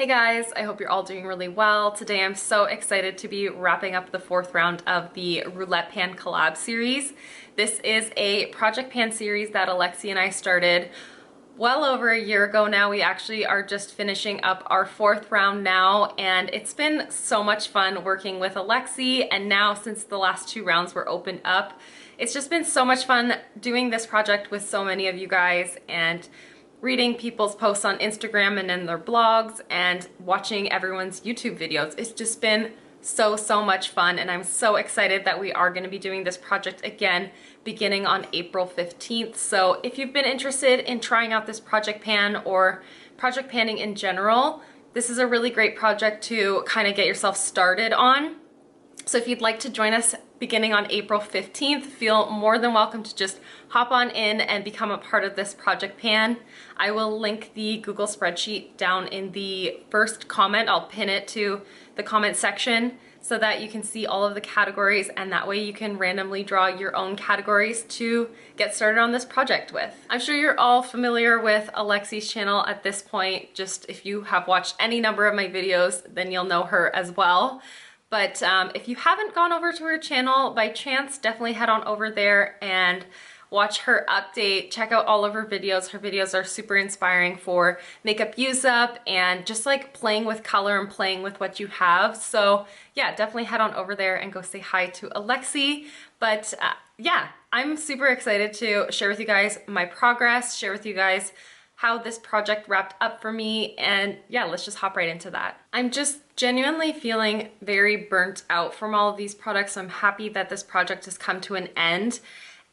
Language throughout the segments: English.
Hey guys, I hope you're all doing really well. Today I'm so excited to be wrapping up the fourth round of the Roulette Pan collab series. This is a project pan series that Alexi and I started well over a year ago now. We actually are just finishing up our fourth round now, and it's been so much fun working with Alexi, and now since the last two rounds were opened up, it's just been so much fun doing this project with so many of you guys and reading people's posts on Instagram and in their blogs and watching everyone's YouTube videos. It's just been so much fun, and I'm so excited that we are going to be doing this project again beginning on April 15th. So if you've been interested in trying out this project pan or project panning in general, this is a really great project to kind of get yourself started on. So if you'd like to join us beginning on April 15th, feel more than welcome to just hop on in and become a part of this project pan. I will link the Google spreadsheet down in the first comment. I'll pin it to the comment section so that you can see all of the categories, and that way you can randomly draw your own categories to get started on this project with. I'm sure you're all familiar with Alexi's channel at this point. Just if you have watched any number of my videos, then you'll know her as well. But if you haven't gone over to her channel by chance, definitely head on over there and watch her update. Check out all of her videos. Her videos are super inspiring for makeup use up and just like playing with color and playing with what you have. So yeah, definitely head on over there and go say hi to Alexi. But yeah, I'm super excited to share with you guys my progress, share with you guys how this project wrapped up for me, and yeah, let's just hop right into that. I'm just genuinely feeling very burnt out from all of these products. I'm happy that this project has come to an end,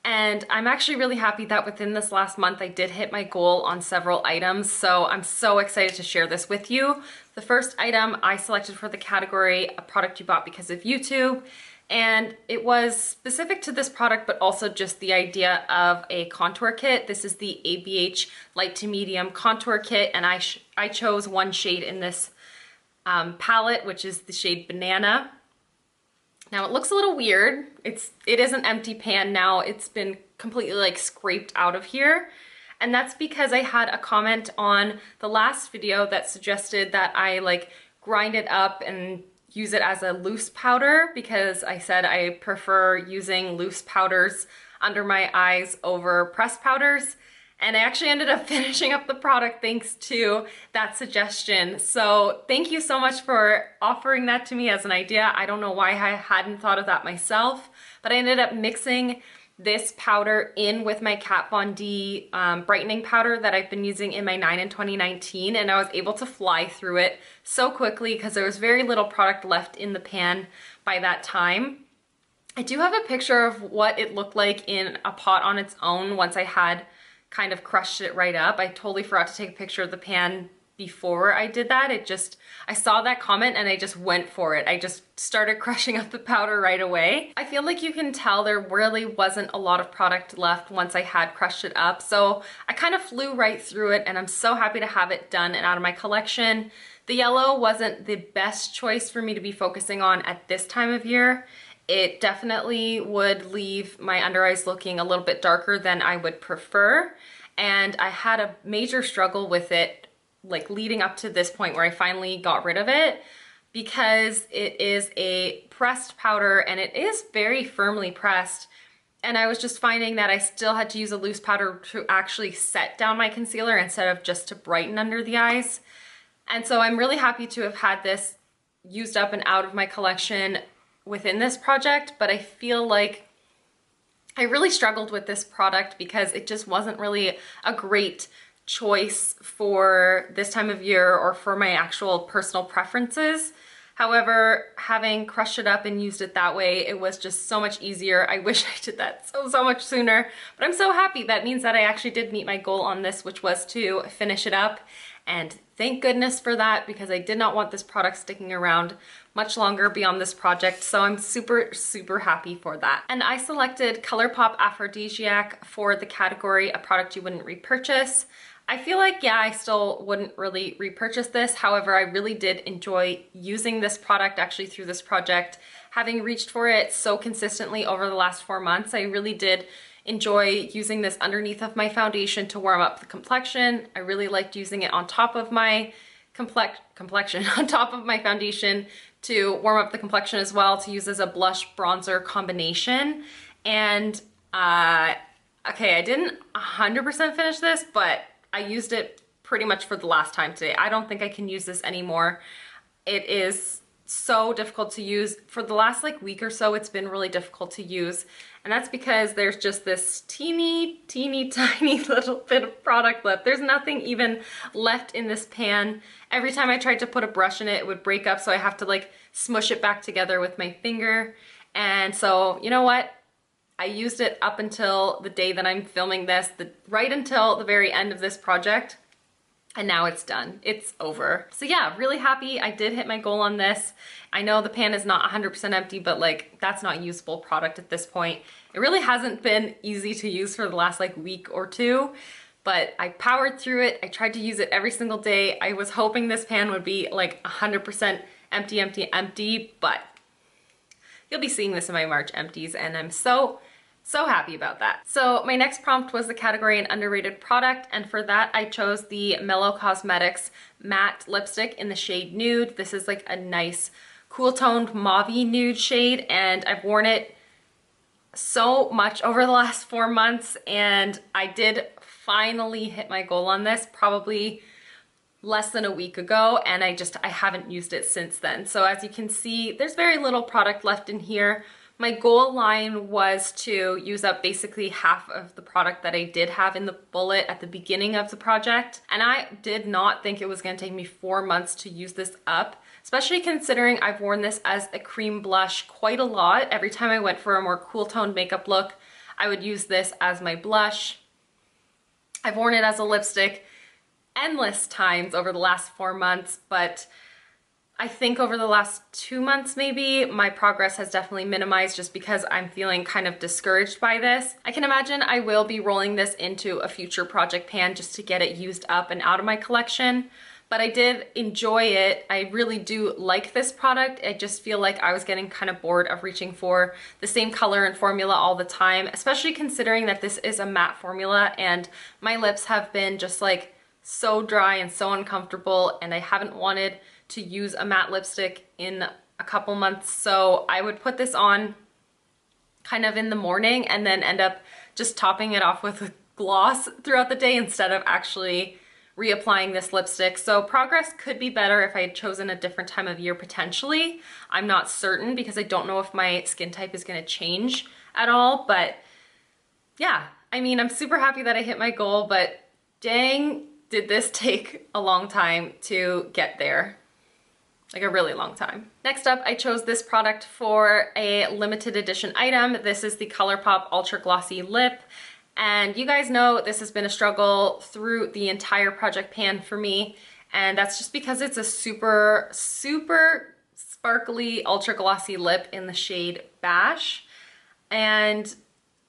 and I'm actually really happy that within this last month I did hit my goal on several items, so I'm so excited to share this with you. The first item I selected for the category, a product you bought because of YouTube, and it was specific to this product, but also just the idea of a contour kit. This is the ABH Light to Medium Contour Kit, and I chose one shade in this palette, which is the shade Banana. Now it looks a little weird. It is an empty pan now. It's been completely like scraped out of here. And that's because I had a comment on the last video that suggested that I like grind it up and use it as a loose powder, because I said I prefer using loose powders under my eyes over pressed powders. And I actually ended up finishing up the product thanks to that suggestion. So thank you so much for offering that to me as an idea. I don't know why I hadn't thought of that myself, but I ended up mixing this powder in with my Kat Von D brightening powder that I've been using in my 9 in 2019, and I was able to fly through it so quickly because there was very little product left in the pan by that time. I do have a picture of what it looked like in a pot on its own once I had kind of crushed it right up. I totally forgot to take a picture of the pan before I did that. I saw that comment and I just went for it. I just started crushing up the powder right away. I feel like you can tell there really wasn't a lot of product left once I had crushed it up. So I kind of flew right through it, and I'm so happy to have it done and out of my collection. The yellow wasn't the best choice for me to be focusing on at this time of year. It definitely would leave my under eyes looking a little bit darker than I would prefer. And I had a major struggle with it like leading up to this point where I finally got rid of it, because it is a pressed powder and it is very firmly pressed. And I was just finding that I still had to use a loose powder to actually set down my concealer instead of just to brighten under the eyes. And so I'm really happy to have had this used up and out of my collection within this project, but I feel like I really struggled with this product because it just wasn't really a great choice for this time of year or for my actual personal preferences. However, having crushed it up and used it that way, it was just so much easier. I wish I did that so much sooner, but I'm so happy. That means that I actually did meet my goal on this, which was to finish it up. And thank goodness for that, because I did not want this product sticking around much longer beyond this project. So I'm super happy for that. And I selected Colourpop Aphrodisiac for the category, a product you wouldn't repurchase. I feel like, yeah, I still wouldn't really repurchase this. However, I really did enjoy using this product actually through this project. Having reached for it so consistently over the last 4 months, I really did enjoy using this underneath of my foundation to warm up the complexion. I really liked using it on top of my complexion on top of my foundation to warm up the complexion as well, to use as a blush bronzer combination. And okay, I didn't 100% finish this, but I used it pretty much for the last time today. I don't think I can use this anymore. It is so difficult to use. For the last like week or so, it's been really difficult to use. And that's because there's just this teeny tiny little bit of product left. There's nothing even left in this pan. Every time I tried to put a brush in it, it would break up, so I have to like smush it back together with my finger. And so, you know what? I used it up until the day that I'm filming this, right until the very end of this project. And now it's done. It's over. So yeah, really happy. I did hit my goal on this. I know the pan is not 100% empty, but like that's not usable product at this point. It really hasn't been easy to use for the last like week or two, but I powered through it. I tried to use it every single day. I was hoping this pan would be like 100% empty, but you'll be seeing this in my March empties, and I'm so happy about that. So my next prompt was the category an underrated product, and for that I chose the Mellow Cosmetics matte lipstick in the shade Nude. This is like a nice cool toned mauve-y nude shade, and I've worn it so much over the last 4 months, and I did finally hit my goal on this probably less than a week ago, and I haven't used it since then. So as you can see, there's very little product left in here. My goal line was to use up basically half of the product that I did have in the bullet at the beginning of the project. And I did not think it was gonna take me 4 months to use this up, especially considering I've worn this as a cream blush quite a lot. Every time I went for a more cool toned makeup look, I would use this as my blush. I've worn it as a lipstick endless times over the last 4 months, but I think over the last 2 months maybe, my progress has definitely minimized just because I'm feeling kind of discouraged by this. I can imagine I will be rolling this into a future project pan just to get it used up and out of my collection, but I did enjoy it. I really do like this product. I just feel like I was getting kind of bored of reaching for the same color and formula all the time, especially considering that this is a matte formula and my lips have been just like so dry and so uncomfortable, and I haven't wanted to use a matte lipstick in a couple months. So I would put this on kind of in the morning and then end up just topping it off with gloss throughout the day instead of actually reapplying this lipstick. So progress could be better if I had chosen a different time of year potentially. I'm not certain because I don't know if my skin type is gonna change at all, but yeah, I mean, I'm super happy that I hit my goal, but dang, did this take a long time to get there. Like a really long time. Next up, I chose this product for a limited edition item. This is the Colourpop Ultra Glossy Lip. And you guys know this has been a struggle through the entire project pan for me. And that's just because it's a super sparkly ultra glossy lip in the shade Bash. And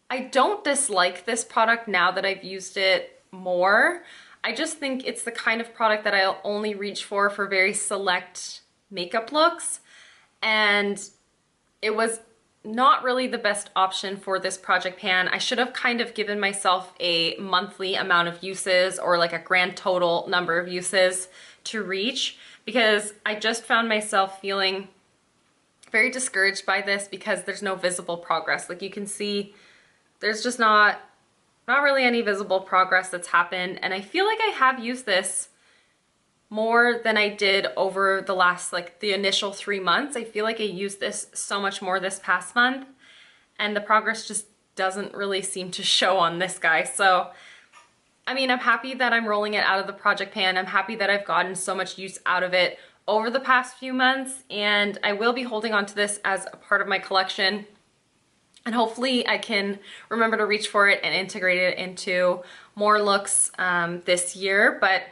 I don't dislike this product now that I've used it more. I just think it's the kind of product that I'll only reach for very select makeup looks, and it was not really the best option for this project pan. I should have kind of given myself a monthly amount of uses or like a grand total number of uses to reach, because I just found myself feeling very discouraged by this because there's no visible progress. Like you can see, there's just not really any visible progress that's happened, and I feel like I have used this more than I did over the last, like the initial 3 months. I feel like I used this so much more this past month, and the progress just doesn't really seem to show on this guy. So, I mean, I'm happy that I'm rolling it out of the project pan. I'm happy that I've gotten so much use out of it over the past few months, and I will be holding on to this as a part of my collection. And hopefully I can remember to reach for it and integrate it into more looks this year. But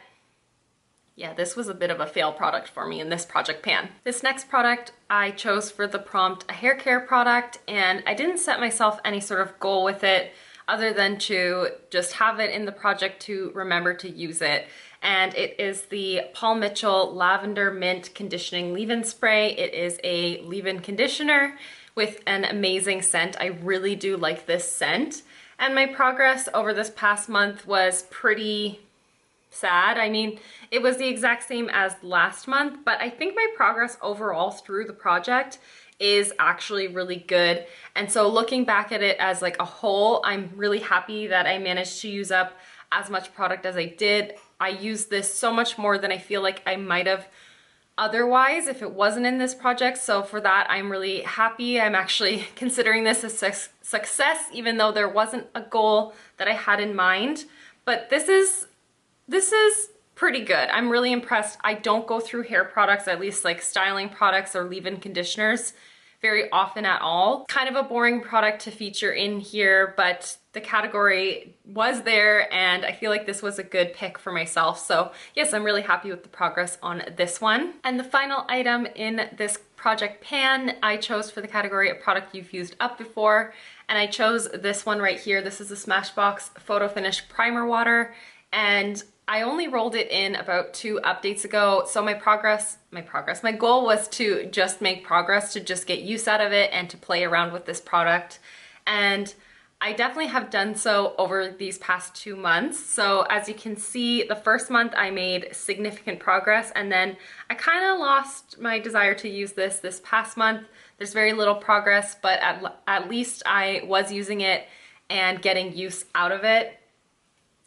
yeah, this was a bit of a fail product for me in this project pan. This next product I chose for the prompt a hair care product, and I didn't set myself any sort of goal with it other than to just have it in the project to remember to use it. And it is the Paul Mitchell Lavender Mint Conditioning Leave-In Spray. It is a leave-in conditioner with an amazing scent. I really do like this scent. And my progress over this past month was pretty sad. I mean, it was the exact same as last month, but I think my progress overall through the project is actually really good. And so looking back at it as like a whole, I'm really happy that I managed to use up as much product as I did. I used this so much more than I feel like I might have otherwise if it wasn't in this project. So for that, I'm really happy. I'm actually considering this a success, even though there wasn't a goal that I had in mind. But this is pretty good. I'm really impressed. I don't go through hair products, at least like styling products or leave-in conditioners, very often at all. Kind of a boring product to feature in here, but the category was there and I feel like this was a good pick for myself. So yes, I'm really happy with the progress on this one. And the final item in this project pan, I chose for the category a product you've used up before, and I chose this one right here. This is the Smashbox Photo Finish Primer Water, and I only rolled it in about 2 updates ago. So my goal was to just make progress, to just get use out of it and to play around with this product. And I definitely have done so over these past 2 months. So as you can see, the first month I made significant progress, and then I kind of lost my desire to use this past month. There's very little progress, but at least I was using it and getting use out of it.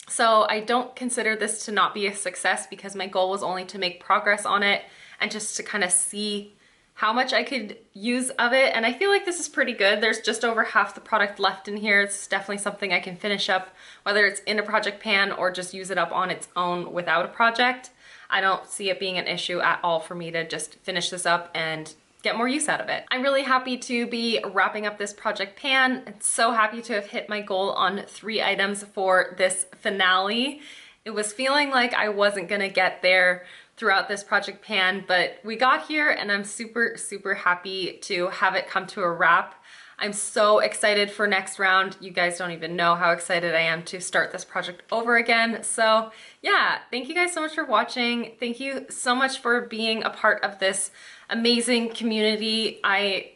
So I don't consider this to not be a success because my goal was only to make progress on it and just to kind of see how much I could use of it. And I feel like this is pretty good. There's just over half the product left in here. It's definitely something I can finish up, whether it's in a project pan or just use it up on its own without a project. I don't see it being an issue at all for me to just finish this up and get more use out of it. I'm really happy to be wrapping up this project pan. I'm so happy to have hit my goal on 3 items for this finale. It was feeling like I wasn't gonna get there throughout this project pan, but we got here and I'm super, super happy to have it come to a wrap. I'm so excited for next round. You guys don't even know how excited I am to start this project over again. So yeah, thank you guys so much for watching. Thank you so much for being a part of this amazing community. I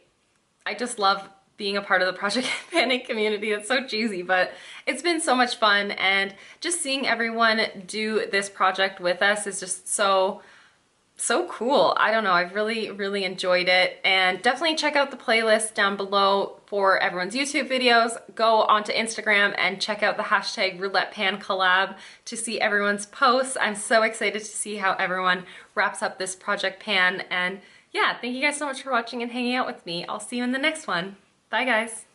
just love being a part of the Project Panic community. It's so cheesy, but it's been so much fun, and just seeing everyone do this project with us is just so cool. I don't know, I've really, really enjoyed it. And definitely check out the playlist down below for everyone's YouTube videos. Go onto Instagram and check out the hashtag Roulette Pan Collab to see everyone's posts. I'm so excited to see how everyone wraps up this project pan. And yeah, thank you guys so much for watching and hanging out with me. I'll see you in the next one. Bye guys.